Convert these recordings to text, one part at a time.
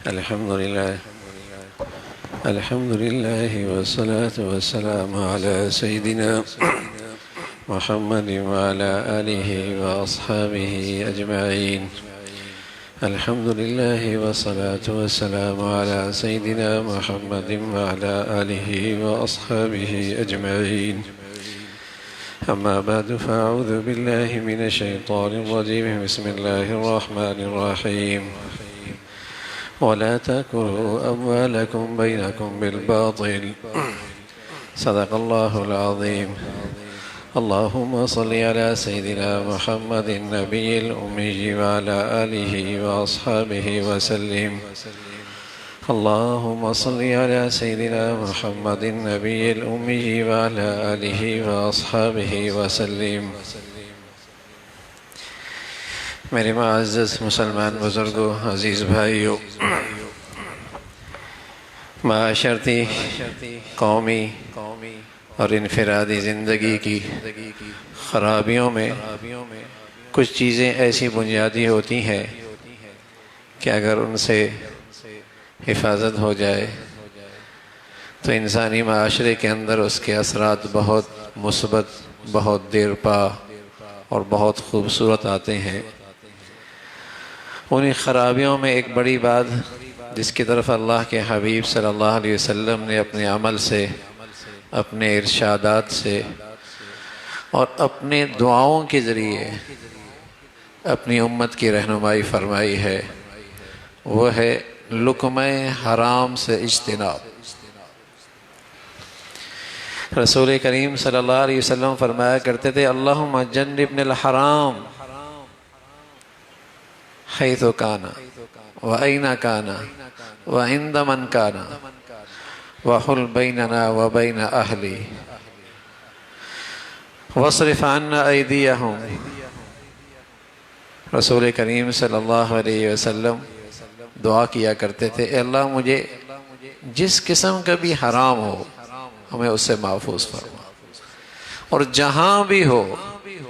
الحمد لله والصلاة والسلام على سيدنا محمد وعلى آله وأصحابه أجمعين. الحمد لله والصلاة والسلام على سيدنا محمد وعلى آله وأصحابه أجمعين. أما بعد فأعوذ بالله من الشيطان الرجيم. بسم الله الرحمن الرحيم. ولا تأكلوا أموالكم بينكم بالباطل. صدق الله العظيم. اللهم صل على سيدنا محمد النبي الأمي وعلى آله وأصحابه وسلم. اللهم صل على سيدنا محمد النبي الأمي وعلى آله وأصحابه وسلم. میرے معزز مسلمان بزرگوں، عزیز بھائیوں، معاشرتی، قومی اور انفرادی زندگی کی خرابیوں میں کچھ چیزیں ایسی بنیادی ہوتی ہیں کہ اگر ان سے حفاظت ہو جائے تو انسانی معاشرے کے اندر اس کے اثرات بہت مثبت، بہت دیرپا اور بہت خوبصورت آتے ہیں. انہی خرابیوں میں ایک بڑی بات جس کی طرف اللہ کے حبیب صلی اللہ علیہ وسلم نے اپنے عمل سے، اپنے ارشادات سے اور اپنے دعاؤں کے ذریعے اپنی امت کی رہنمائی فرمائی ہے، وہ ہے لقمہ حرام سے اجتناب. رسول کریم صلی اللہ علیہ وسلم فرمایا کرتے تھے، اللہم جنبنا الحرام حیث کانا وَأَيْنَ کانا وَعِنْدَ مَنْ کانا وَحُلْ بَيْنَنَا وَبَيْنَ أَهْلِي وَاصْرِفْ عَنَّا أَيْدِيَهُمْ. رسول کریم صلی اللہ علیہ وسلم دعا کیا کرتے تھے، اے اللہ مجھے جس قسم کا بھی حرام ہو ہمیں اس سے محفوظ فرما، اور جہاں بھی ہو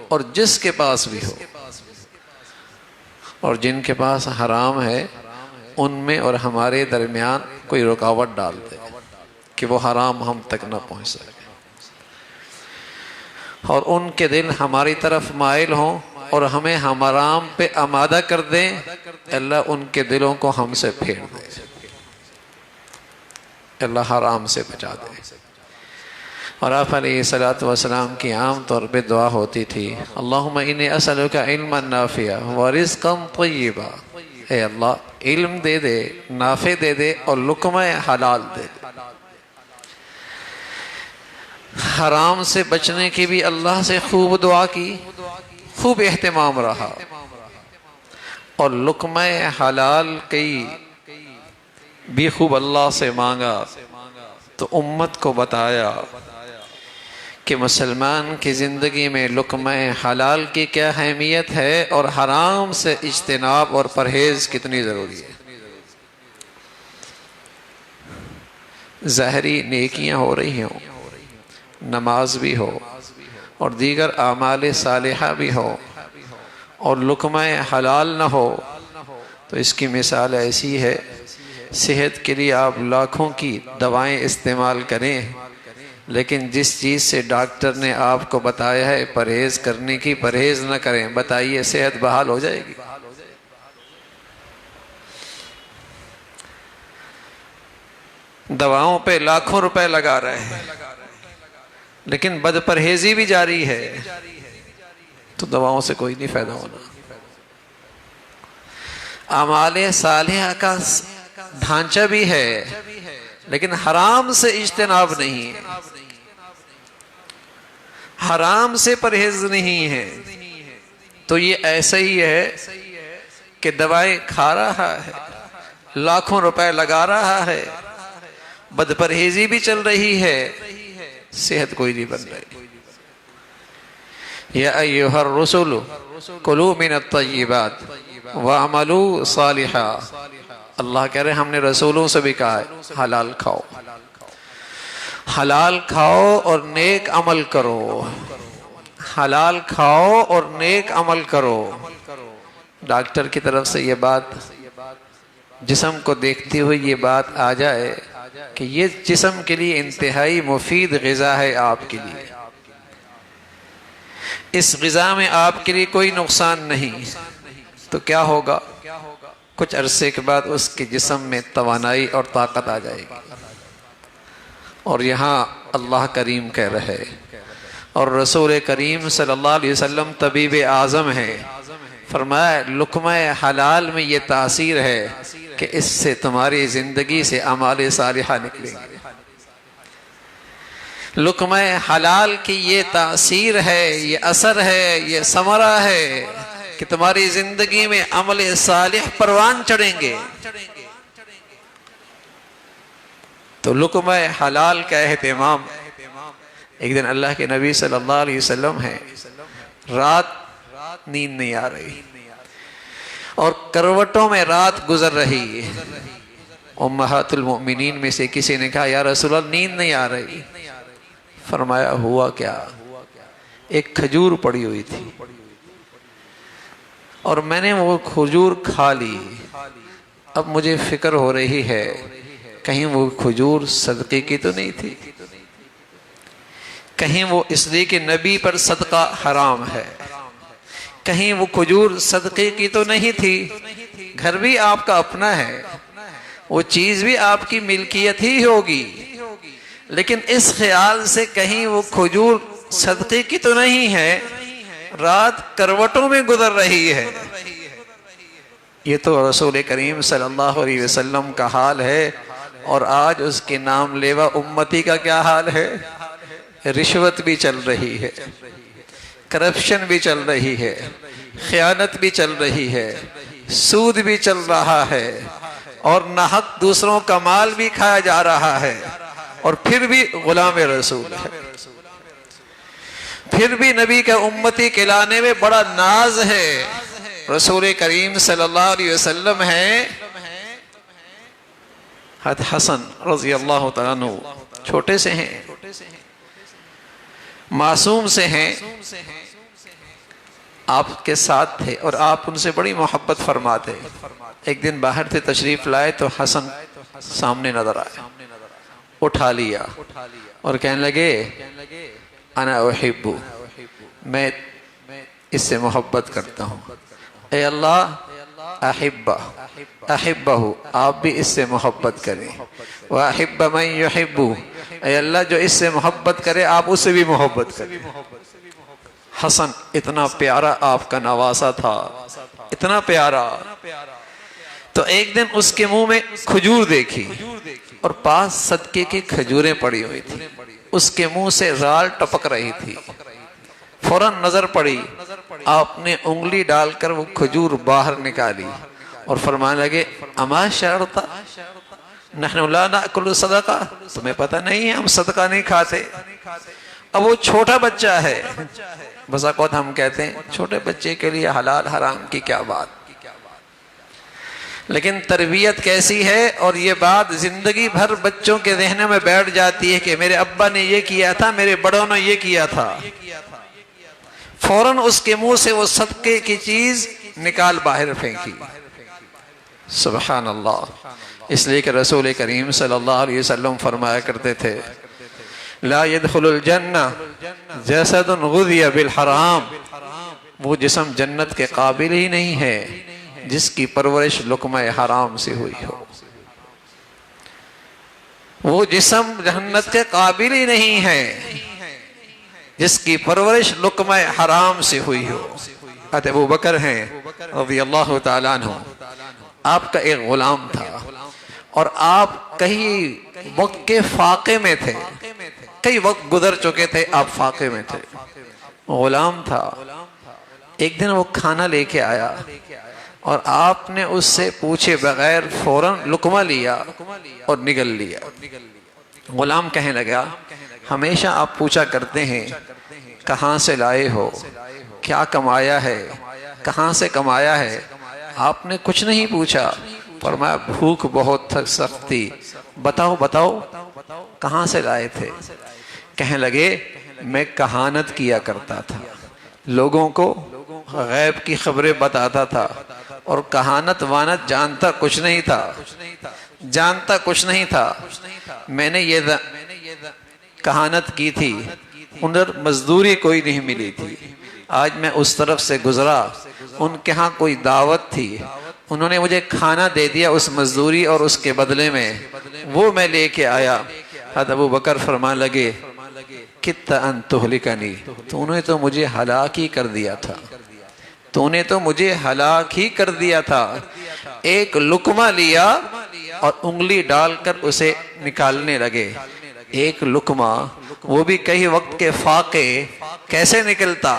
اور جس کے پاس بھی ہو، اور جن کے پاس حرام ہے ان میں اور ہمارے درمیان کوئی رکاوٹ ڈال دے کہ وہ حرام ہم تک نہ پہنچ سکے، اور ان کے دل ہماری طرف مائل ہوں اور ہمیں حرام پہ آمادہ کر دیں، اللہ ان کے دلوں کو ہم سے پھیر دے، اللہ حرام سے بچا دے. اور آپ علیہ السلام کی عام طور پہ دعا ہوتی تھی، اللہم انی اسألک علما نافعا ورزقا طیبا. اے اللہ علم دے دے، نافع دے دے اور لقمہ حلال دے دے. حرام سے بچنے کی بھی اللہ سے خوب دعا کی، خوب اہتمام رہا، اور لقمہ حلال کی بھی خوب اللہ سے مانگا. تو امت کو بتایا کہ مسلمان کی زندگی میں لقمہ حلال کی کیا اہمیت ہے اور حرام سے اجتناب اور پرہیز کتنی ضروری ہے. ظاہری نیکیاں ہو رہی ہوں، نماز بھی ہو اور دیگر اعمال صالحہ بھی ہو، اور لقمہ حلال نہ ہو تو اس کی مثال ایسی ہے، صحت کے لیے آپ لاکھوں کی دوائیں استعمال کریں، لیکن جس چیز سے ڈاکٹر نے آپ کو بتایا ہے پرہیز کرنے کی، پرہیز نہ کریں، بتائیے صحت بحال ہو جائے گی؟ دواؤں پہ لاکھوں روپے لگا رہے ہیں لیکن بد پرہیزی بھی جاری ہے تو دواؤں سے کوئی نہیں فائدہ ہونا. اعمال صالحہ کا ڈھانچہ بھی ہے لیکن حرام سے اجتناب نہیں ہے، حرام سے پرہیز نہیں ہے، تو یہ ایسا ہی ہے کہ دوائیں کھا رہا ہے، لاکھوں روپے لگا رہا ہے، بد پرہیزی بھی چل رہی ہے، صحت کوئی نہیں بن رہی. یا ایھا الرسل کلوا من الطیبات وَاعْمَلُوا صَالِحًا. اللہ کہہ رہے ہیں ہم نے رسولوں سے بھی کہا ہے حلال کھاؤ، حلال کھاؤ اور نیک عمل کرو، حلال کھاؤ اور نیک عمل کرو. ڈاکٹر کی طرف سے یہ بات جسم کو دیکھتے ہوئے یہ بات آ جائے کہ یہ جسم کے لیے انتہائی مفید غذا ہے آپ کے لیے، اس غذا میں آپ کے لیے کوئی نقصان نہیں، تو کیا ہوگا؟ کچھ عرصے کے بعد اس کے جسم میں توانائی اور طاقت آ جائے گی۔ اور یہاں اللہ کریم کہہ رہے اور رسول کریم صلی اللہ علیہ وسلم طبیب اعظم ہے، فرمایا لقمہ حلال میں یہ تاثیر ہے کہ اس سے تمہاری زندگی سے اعمال صالحہ نکلیں گے۔ لقمہ حلال کی یہ تاثیر ہے، یہ اثر ہے، یہ ثمرہ ہے کہ تمہاری زندگی میں عمل صالح پروان چڑھیں گے۔ تو لقمہ حلال کا اہتمام، ایک دن اللہ کے نبی صلی اللہ علیہ وسلم ہے، رات نیند نہیں آ رہی اور کروٹوں میں رات گزر رہی ہے۔ امہات المؤمنین میں سے کسی نے کہا یا رسول اللہ نیند نہیں آ رہی، فرمایا ہوا کیا؟ ایک کھجور پڑی ہوئی تھی اور میں نے وہ کھجور کھا لی، اب مجھے فکر ہو رہی ہے کہیں وہ کھجور صدقے کی تو نہیں تھی، کہیں وہ اس لیے کہ نبی پر صدقہ حرام ہے، کہیں وہ کھجور صدقے کی تو نہیں تھی، گھر بھی آپ کا اپنا ہے، وہ چیز بھی آپ کی ملکیت ہی ہوگی، لیکن اس خیال سے کہیں وہ کھجور صدقے کی تو نہیں ہے، رات کروٹوں میں گزر رہی ہے۔ یہ تو رسول کریم صلی اللہ علیہ وسلم کا حال ہے، اور آج اس کے نام لیوا امتی کا کیا حال ہے؟ رشوت بھی چل رہی ہے، کرپشن بھی چل رہی ہے، خیانت بھی چل رہی ہے، سود بھی چل رہا ہے، اور ناحق دوسروں کا مال بھی کھایا جا رہا ہے، اور پھر بھی غلام رسول ہے، پھر بھی نبی کا امتی کہلانے میں بڑا ناز ہے۔ رسول کریم صلی اللہ علیہ وسلم ہے، حسن رضی اللہ تعالیٰ عنہ چھوٹے سے ہیں، معصوم سے ہیں، آپ کے ساتھ تھے اور آپ ان سے بڑی محبت فرماتے۔ ایک دن باہر سے تشریف لائے تو حسن سامنے نظر آئے، اٹھا لیا اور کہنے لگے انا احب، میں اس سے محبت کرتا ہوں، اے اللہ احبہ، آپ بھی اس سے محبت کریں، واحب من یحب، اے اللہ جو اس سے محبت کرے آپ اس سے بھی محبت کریں۔ حسن اتنا پیارا آپ کا نواسا تھا، اتنا پیارا، تو ایک دن اس کے منہ میں کھجور دیکھی اور پاس صدقے کی کھجوریں پڑی ہوئی تھی، اس کے منہ سے رال ٹپک رہی تھی، فوراً نظر پڑی، آپ نے انگلی ڈال کر وہ کھجور باہر نکالی اور فرمانے لگے اما شعرت نحن لا ناکل صدقہ، تمہیں پتہ نہیں ہے ہم صدقہ نہیں کھاتے۔ اب وہ چھوٹا بچہ ہے، بس اوقات ہم کہتے ہیں چھوٹے بچے کے لیے حلال حرام کی کیا بات، لیکن تربیت کیسی ہے، اور یہ بات زندگی بھر بچوں کے ذہن میں بیٹھ جاتی ہے کہ میرے ابا نے یہ کیا تھا، میرے بڑوں نے یہ کیا تھا، فوراً اس کے منہ سے وہ صدقے کی چیز نکال باہر پھینکی۔ سبحان اللہ، اس لیے کہ رسول کریم صلی اللہ علیہ وسلم فرمایا کرتے تھے لا يدخل الجنہ جسد غذی بالحرام، وہ جسم جنت کے قابل ہی نہیں ہے جس کی پرورش لقمہ حرام سے ہوئی ہو، وہ جسم جنت کے قابل ہی نہیں ہے جس کی پرورش لقمہ حرام سے ہوئی ہو۔ حضرت ابو بکر ہیں رضی اللہ تعالیٰ عنہ، آپ کا ایک غلام تھا اور آپ کئی وقت کے فاقے میں تھے، کئی وقت گزر چکے تھے، آپ فاقے میں تھے، غلام تھا۔ ایک دن وہ کھانا لے کے آیا اور آپ نے اس سے پوچھے بغیر فوراً لقمہ لیا اور نگل لیا۔ غلام کہنے لگا ہمیشہ آپ پوچھا کرتے ہیں کہاں سے لائے ہو، کیا کمایا ہے، کہاں سے کمایا ہے، آپ نے کچھ نہیں پوچھا، فرمایا بھوک بہت سخت تھی، بتاؤ بتاؤ کہاں سے لائے تھے؟ کہنے لگے میں کہانت کیا کرتا تھا، لوگوں کو غیب کی خبریں بتاتا تھا، اور کہانت وانت جانتا کچھ نہیں تھا. میں نے یہ کہانت کی تھی، ادھر مزدوری کوئی نہیں ملی تھی. آج میں اس طرف سے گزرا، ان کے ہاں کوئی دعوت تھی، انہوں نے مجھے کھانا دے دیا اس مزدوری اور اس کے بدلے میں، وہ میں لے کے آیا. حضرت ابو بکر فرمان لگے کت ان تہلکنی، تو نے تو مجھے ہلاک ہی کر دیا تھا. ایک لقمہ لیا اور انگلی ڈال کر اسے نکالنے لگے. ایک لقمہ، وہ بھی کئی وقت کے فاقے، کیسے نکلتا؟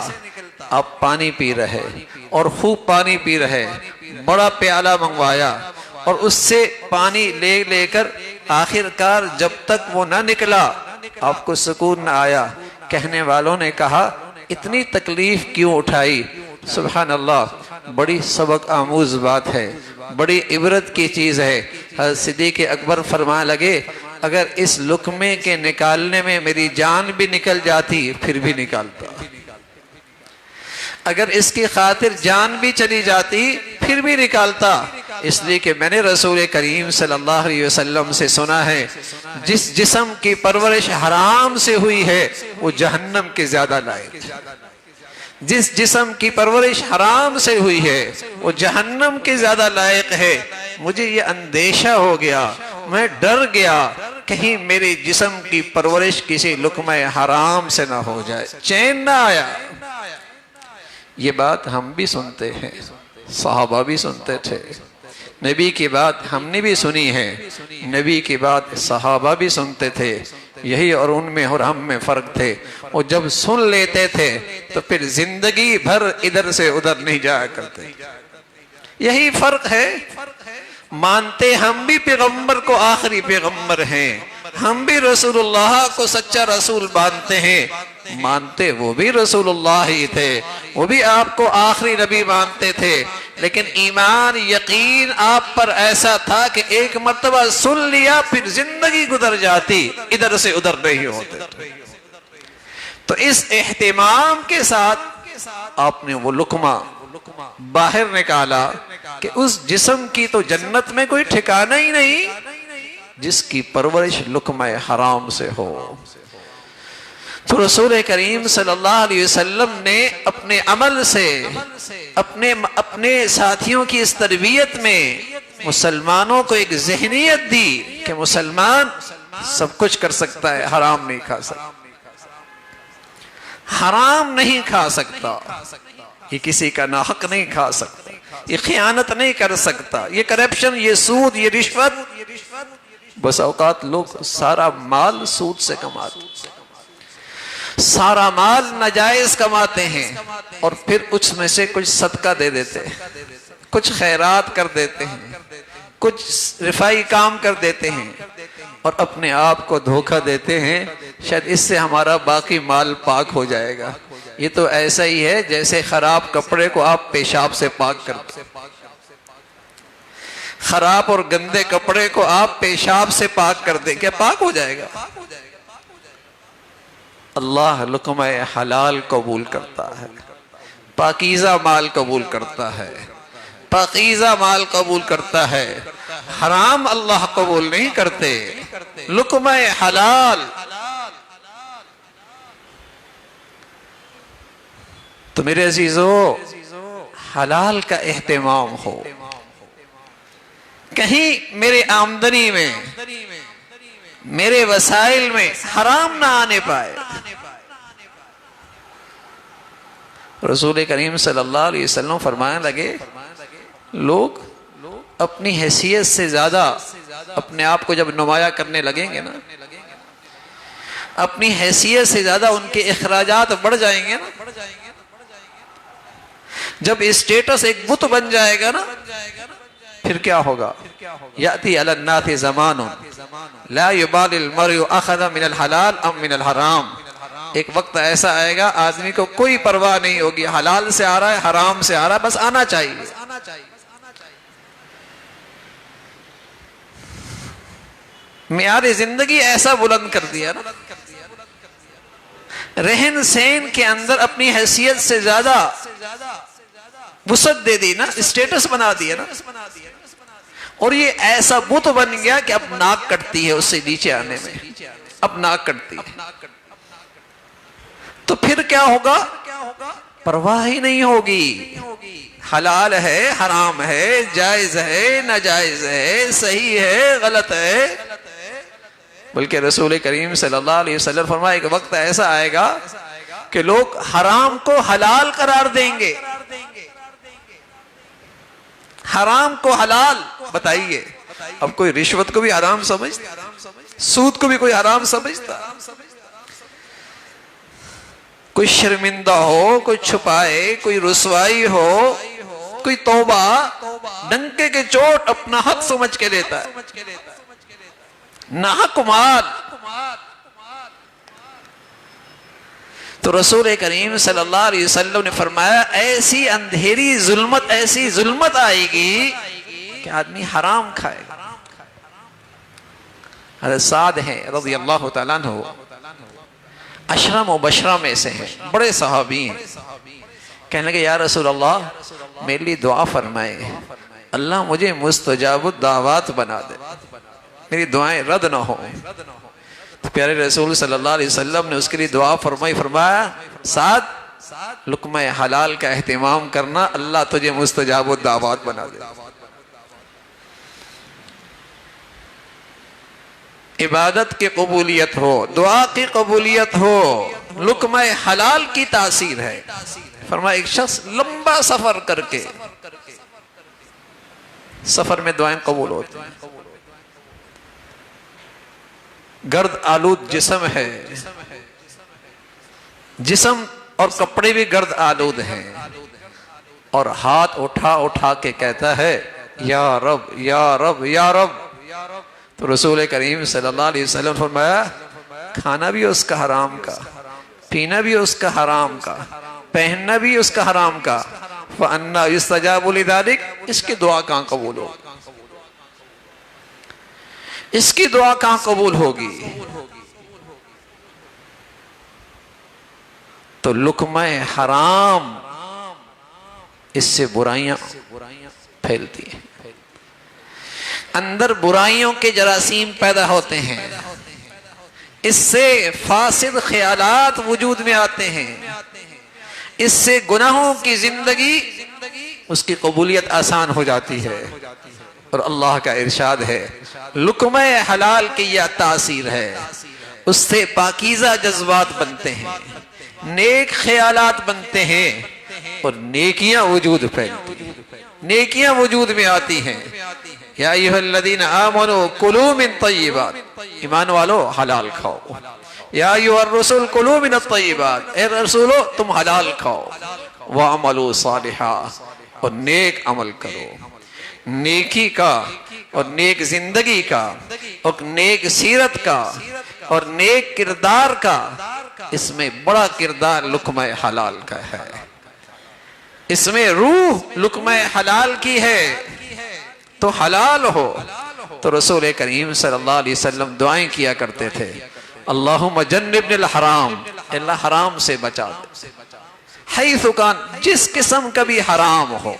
آپ پانی پی رہے اور خوب پانی پی رہے، بڑا پیالہ منگوایا اور اس سے پانی لے لے کر آخر کار جب تک وہ نہ نکلا آپ کو سکون نہ آیا. کہنے والوں نے کہا اتنی تکلیف کیوں اٹھائی؟ سبحان اللہ، بڑی سبق آموز بات ہے، بڑی عبرت کی چیز ہے. حضرت صدیق اکبر فرمانے لگے اگر اس لقمے کے نکالنے میں میری جان بھی نکل جاتی پھر بھی نکالتا، اگر اس کی خاطر جان بھی چلی جاتی پھر بھی نکالتا. اس لیے کہ میں نے رسول کریم صلی اللہ علیہ وسلم سے سنا ہے جس جسم کی پرورش حرام سے ہوئی ہے وہ جہنم کے زیادہ لائق ہے. جس جسم کی پرورش حرام سے ہوئی ہے وہ جہنم کے زیادہ لائق ہے. مجھے یہ اندیشہ ہو گیا، میں ڈر گیا کہیں میرے جسم کی پرورش کسی لقمہ حرام سے نہ ہو جائے، چین نہ آیا. یہ بات ہم بھی سنتے ہیں، صحابہ بھی سنتے تھے، نبی کی بات ہم نے بھی سنی ہے، نبی کی بات صحابہ بھی سنتے تھے. یہی اور ان میں اور ہم میں فرق تھے. وہ جب سن لیتے تھے تو پھر زندگی بھر ادھر سے ادھر نہیں جایا کرتے. یہی فرق ہے. مانتے ہم بھی پیغمبر کو آخری پیغمبر ہیں، ہم بھی رسول اللہ کو سچا رسول مانتے ہیں، مانتے وہ بھی رسول اللہ ہی تھے، وہ بھی آپ کو آخری نبی مانتے تھے. لیکن ایمان یقین آپ پر ایسا تھا کہ ایک مرتبہ سن لیا پھر زندگی گزر جاتی، ادھر سے ادھر نہیں ہوتے. تو اس اہتمام کے ساتھ آپ نے وہ لقمہ باہر نکالا کہ اس جسم کی تو جنت میں کوئی ٹھکانہ ہی نہیں جس کی پرورش لقمہ حرام سے ہو. تو رسول کریم صلی اللہ علیہ وسلم نے اپنے عمل سے اپنے ساتھیوں کی اس تربیت میں مسلمانوں کو ایک ذہنیت دی کہ مسلمان سب کچھ کر سکتا ہے، حرام نہیں کھا سکتا، حرام نہیں کھا سکتا، یہ کسی کا ناحق نہیں کھا سکتا، یہ خیانت نہیں کر سکتا، یہ کرپشن، یہ سود، یہ رشوت. بس اوقات لوگ سارا مال سود سے کماتے ہیں، سارا مال ناجائز کماتے ہیں اور پھر اس میں سے کچھ صدقہ دے دیتے ہیں، کچھ خیرات کر دیتے ہیں، کچھ رفائی کام کر دیتے ہیں اور اپنے آپ کو دھوکہ دیتے ہیں شاید اس سے ہمارا باقی مال پاک ہو جائے گا. یہ تو ایسا ہی ہے جیسے خراب کپڑے کو آپ پیشاب سے پاک کرتے، خراب اور گندے کپڑے کو آپ پیشاب سے پاک کر دیں، کیا پاک ہو جائے گا؟ اللہ لقمہ حلال قبول کرتا ہے، پاکیزہ مال قبول کرتا ہے، پاکیزہ مال قبول کرتا ہے، حرام اللہ قبول نہیں کرتے. لقمہ حلال. تو میرے عزیزو حلال کا اہتمام ہو، کہیں میرے آمدنی میں میرے وسائل میں حرام نہ آنے پائے. رسول کریم صلی اللہ علیہ وسلم فرمانے لگے لوگ اپنی حیثیت سے زیادہ اپنے آپ کو جب نمایاں کرنے لگیں گے نا، اپنی حیثیت سے زیادہ ان کے اخراجات بڑھ جائیں گے نا، جب اسٹیٹس ایک بت بن جائے گا نا پھر کیا ہوگا؟ یاتی علی الناس زمان لا یبالی المرء اخذ من الحلال ام من الحرام. ایک وقت ایسا آئے گا آدمی کو کوئی پرواہ نہیں ہوگی، حلال سے آ رہا ہے حرام سے آ رہا ہے، بس آنا چاہیے. معیار زندگی ایسا بلند کر دیا نا، رہن سہن کے اندر اپنی حیثیت سے زیادہ وسعت دے دی نا، اسٹیٹس بنا دیا نا، اور یہ ایسا بت بن گیا کہ اب ناک کٹتی ہے اس سے نیچے آنے میں، اب ناک کٹتی ہے، تو پھر کیا ہوگا؟ پرواہ ہی نہیں ہوگی، حلال ہے حرام ہے، جائز ہے ناجائز ہے، صحیح ہے غلط ہے۔ بلکہ رسول کریم صلی اللہ علیہ وسلم فرمایا ایک وقت ایسا آئے گا کہ لوگ حرام کو حلال قرار دیں گے، حرام کو حلال۔ بتائیے اب کوئی رشوت کو بھی حرام سمجھتا، سود کو بھی کوئی حرام سمجھتا؟ کوئی شرمندہ ہو، کوئی چھپائے، کوئی رسوائی ہو، کوئی توبہ ڈنکے کے چوٹ اپنا حق سمجھ کے لیتا ہے، ناحق مال۔ تو رسول کریم صلی اللہ علیہ وسلم نے فرمایا ایسی اندھیری ظلمت، ایسی ظلمت آئے گی کہ آدمی حرام کھائے گا۔ حضرت سعد ہیں رضی اللہ تعالیٰ عنہ، عشرہ مبشرہ میں سے ہیں، بڑے صحابی ہیں۔ کہنے لگے یا رسول اللہ میرے لیے دعا فرمائے، اللہ مجھے مستجاب الدعوات بنا دے، میری دعائیں رد نہ ہوں۔ تو پیارے رسول صلی اللہ علیہ وسلم نے اس کے لیے دعا فرمائی، فرمایا سعد لقمہ حلال کا اہتمام کرنا، اللہ تجھے مستجاب الدعوات بنا دے۔ عبادت کی قبولیت ہو، دعا کی قبولیت ہو، لقمہ حلال کی تاثیر ہے۔ فرمایا ایک شخص لمبا سفر کر کے، سفر میں دعائیں قبول ہوتی ہیں، گرد آلود جسم ہے، جسم اور کپڑے بھی گرد آلود ہیں، اور ہاتھ اٹھا اٹھا کے کہتا ہے یا رب یا رب یا رب۔ تو رسول کریم صلی اللہ علیہ وسلم فرمایا کھانا بھی اس کا حرام کا، پینا بھی اس کا حرام کا، پہننا بھی اس کا حرام کا، فَأَنَّا يُسْتَجَابُ لِذَلِكَ، اس کی دعا کہاں قبول ہوگی؟ اس کی دعا کہاں قبول ہوگی؟ تو لقمہ حرام اس سے برائیاں پھیلتی ہیں، اندر برائیوں کے جراثیم پیدا ہوتے ہیں، اس سے فاسد خیالات وجود میں آتے ہیں، اس سے گناہوں کی زندگی اس کی قبولیت آسان ہو جاتی ہے۔ اور اللہ کا ارشاد ہے لقمہ حلال کی یہ تاثیر ہے، اس سے پاکیزہ جذبات بنتے ہیں، نیک خیالات بنتے ہیں، اور نیکیاں وجود پھیلتی ہیں، نیکیاں وجود میں آتی ہیں۔ یا ایھا الذین آمنوا کلوا من طیبات، ایمان والو حلال کھاؤ۔ یا ایھا الرسل کلوا من الطیبات، اے رسولو تم حلال کھاؤ، وعملوا صالحا، اور نیک عمل کرو۔ نیکی کا اور نیک زندگی کا اور نیک سیرت کا اور نیک کردار کا، اس میں بڑا کردار لقمہ حلال کا ہے، اس میں روح لقمہ حلال کی ہے، تو حلال ہو۔ تو رسول کریم صلی اللہ علیہ وسلم دعائیں کیا کرتے تھے اللہم جنبنا الحرام، اللہ حرام سے بچا دے، حیث کان، جس قسم کا بھی حرام ہو،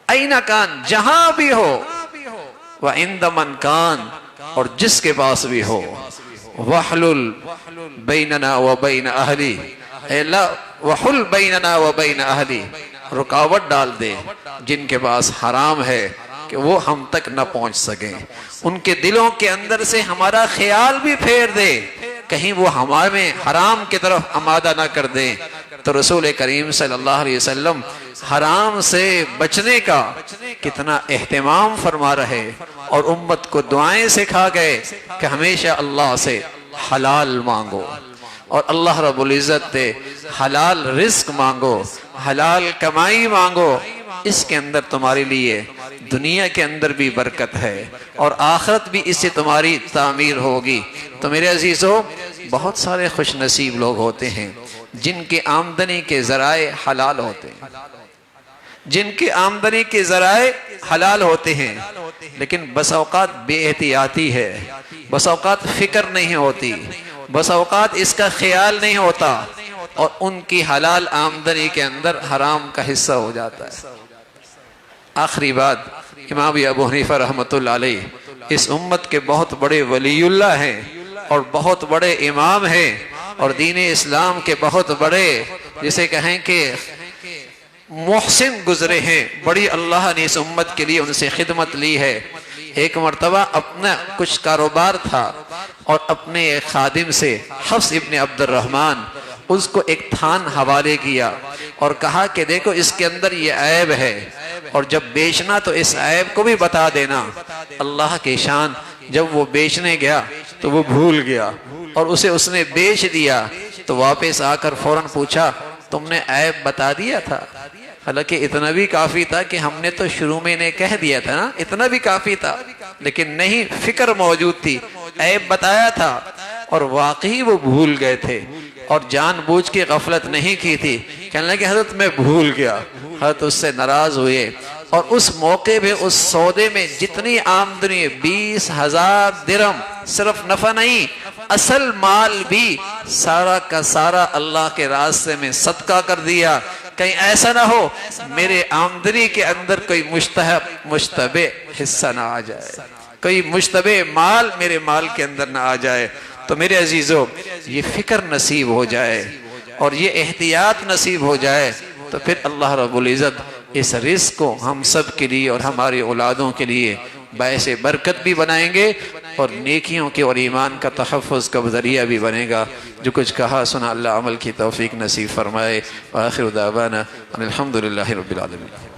این کان، جہاں بھی ہو، وعند من کان، اور جس کے پاس بھی ہو، وحلل بیننا وبین اہلی، اے اللہ وحل بیننا وبین اہلی، رکاوٹ ڈال دے جن کے پاس حرام ہے کہ وہ ہم تک نہ پہنچ سکیں، ان کے دلوں کے اندر سے ہمارا خیال بھی پھیر دے، کہیں وہ ہمارے حرام کی طرف آمادہ نہ کر دیں۔ تو رسول کریم صلی اللہ علیہ وسلم حرام سے بچنے کا کتنا اہتمام فرما رہے، اور امت کو دعائیں سکھا گئے کہ ہمیشہ اللہ سے حلال مانگو، اور اللہ رب العزت سے حلال رزق مانگو، حلال کمائی مانگو، اس کے اندر تمہارے لیے دنیا کے اندر بھی برکت ہے، اور آخرت بھی اس سے تمہاری تعمیر ہوگی۔ تو میرے عزیزو، بہت سارے خوش نصیب لوگ ہوتے ہیں جن کی آمدنی کے ذرائع حلال ہوتے ہیں، جن کی آمدنی کے ذرائع حلال ہوتے ہیں، لیکن بس اوقات بے احتیاطی ہے، بس اوقات فکر نہیں ہوتی، بس اوقات اس کا خیال نہیں ہوتا اور ان کی حلال آمدنی کے اندر حرام کا حصہ ہو جاتا ہے۔ آخری بات، امام ابو حنیفہ رحمۃ اللہ علیہ اس امت کے بہت بڑے ولی اللہ ہیں اور بہت بڑے امام ہیں اور دین اسلام کے بہت بڑے جسے کہیں کہ محسن گزرے ہیں، بڑی اللہ نے اس امت کے لیے ان سے خدمت لی ہے۔ ایک مرتبہ اپنا کچھ کاروبار تھا اور اپنے ایک خادم سے حفص ابن عبد الرحمن اس کو ایک تھان حوالے کیا اور کہا کہ دیکھو اس کے اندر یہ عیب ہے اور جب بیچنا تو اس عیب کو بھی بتا دینا۔ اللہ کی شان، جب وہ بیچنے گیا تو وہ بھول گیا اور اسے اس نے بیچ دیا تو واپس آ کر فوراً پوچھا تم نے عیب بتا دیا تھا؟ حالانکہ اتنا بھی کافی تھا کہ ہم نے تو شروع میں نے کہہ دیا تھا نا، اتنا بھی کافی تھا، لیکن نہیں، فکر موجود تھی، عیب بتایا تھا اور واقعی وہ بھول گئے تھے اور جان بوجھ کے غفلت نہیں کی تھی۔ کہنے لگے حضرت میں بھول گیا۔ حضرت اس سے ناراض ہوئے اور اس موقع پہ اس سودے میں جتنی آمدنی 20,000 درہم، صرف نفع نہیں اصل مال بھی سارا کا سارا اللہ کے راستے میں صدقہ کر دیا۔ کہیں ایسا نہ ہو میرے آمدنی کے اندر کوئی مشتبہ حصہ نہ آ جائے، کوئی مشتبہ مال میرے مال کے اندر نہ آ جائے۔ تو میرے عزیزو، یہ فکر نصیب ہو جائے اور یہ احتیاط نصیب ہو جائے تو پھر اللہ رب العزت اس رزق کو ہم سب کے لیے اور ہماری اولادوں کے لیے باعث برکت بھی بنائیں گے اور نیکیوں کے اور ایمان کا تحفظ کا ذریعہ بھی بنے گا۔ جو کچھ کہا سنا اللہ عمل کی توفیق نصیب فرمائے۔ وآخر دعوانا ان الحمدللہ رب العالمین۔